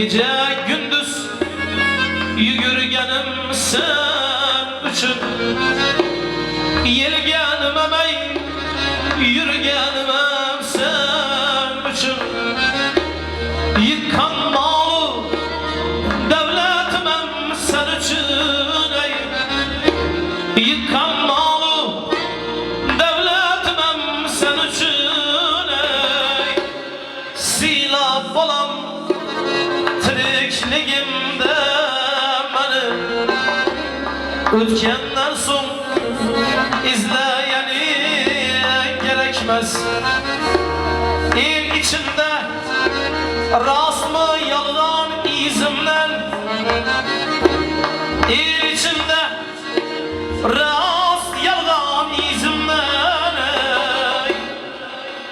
Gece gündüz yürügenim sen üçün, yelgenim emey yürügenim sen üçün. Yıkan malı devletimem sen üçün ey. Yıkan malı devletimem sen üçün ey. Silap olam tirikligimde beni, ötkenden son izleyeni gerekmez. El içinde rast mı yalan izimden, el içinde rast yalan izimden ey.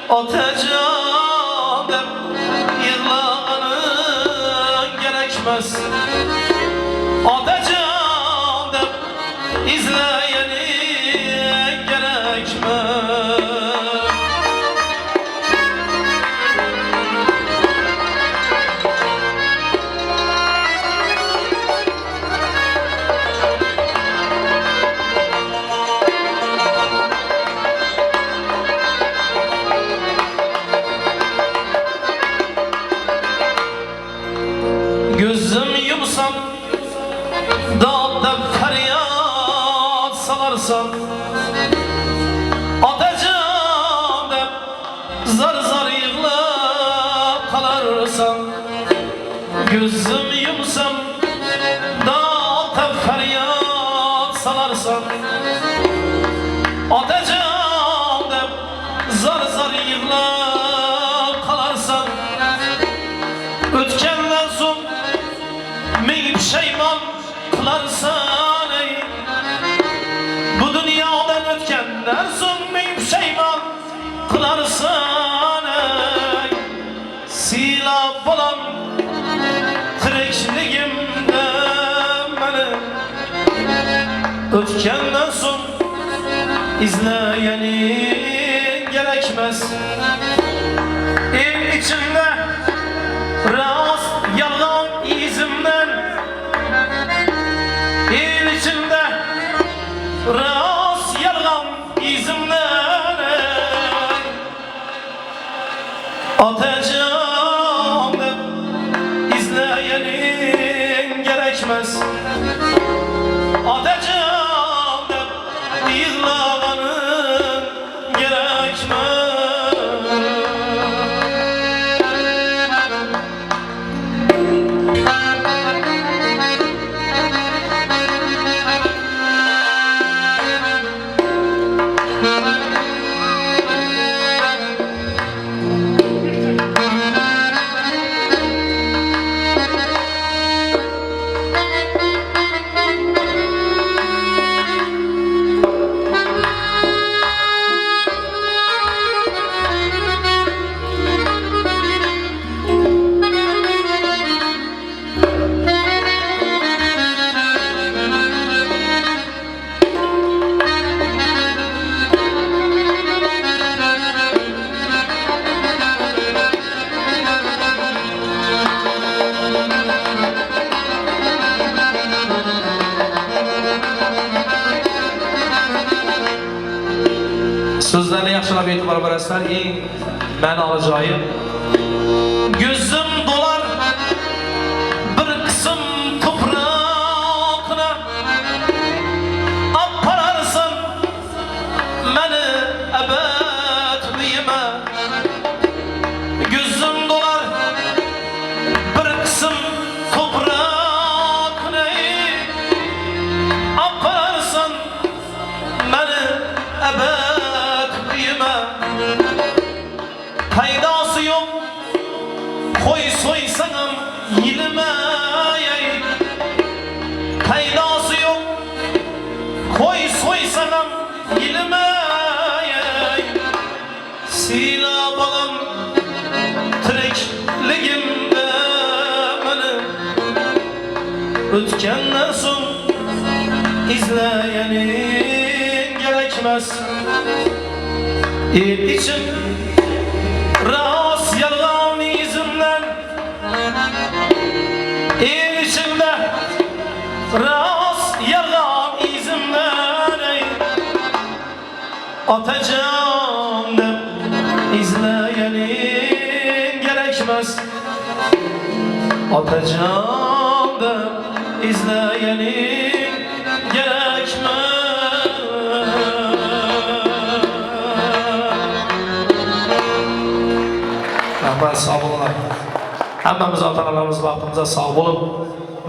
Atacağım dem yıllanın gerekmez. Atacağım dem izleyeni gerekmez. Gözüm yumsam, dağda feryat salarsam, atacağım dem zar zar yığlap kalarsam. Gözüm yumsam, dağda feryat salarsam, atacağım dem zar zar yığlap kalarsam. Ötkenden son min pişeyman kılarsan ey. Bu dünyadan ötkenden son min pişeyman kılarsan ey. Silap olan tirikligimde beni, ötkenden son izleyeni gerekmez. El içinde rast yalan izimden, el içinde rast yalan izimden ey. Atacağım dem izleyenin gerekmez. Atacağım dem izleyenin gerekmez. Sözlerine yaxshilab e'tibor berasizlar, eng ma'noli joyi. Gözüm dolar bir qism to'proqni, olib qararsan meni abad uyima. Gözüm dolar bir qism to'proqni, olib qararsan meni abad. Paydası yok, koy soysanam yilime ey. Paydası yok, koy soysanam yilime ey. Silap olam tirikligimde beni, ötkenden son izleyenin gerekmez. El için rast yalan izimden, Atacan deb izleyenin gerekmez. Atacan deb izleyenin gerekmez. Rahmat, sağ olun. Hammamiz ota-onalarimiz vaqtimizda sog' bo'lib,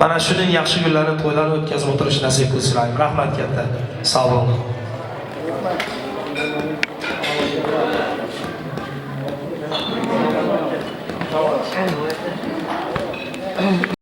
mana shuning yaxshi kunlarini, to'ylarni o'tkazib o'tirish nasib qilsin. Rahmat katta. Sog' bo'lin.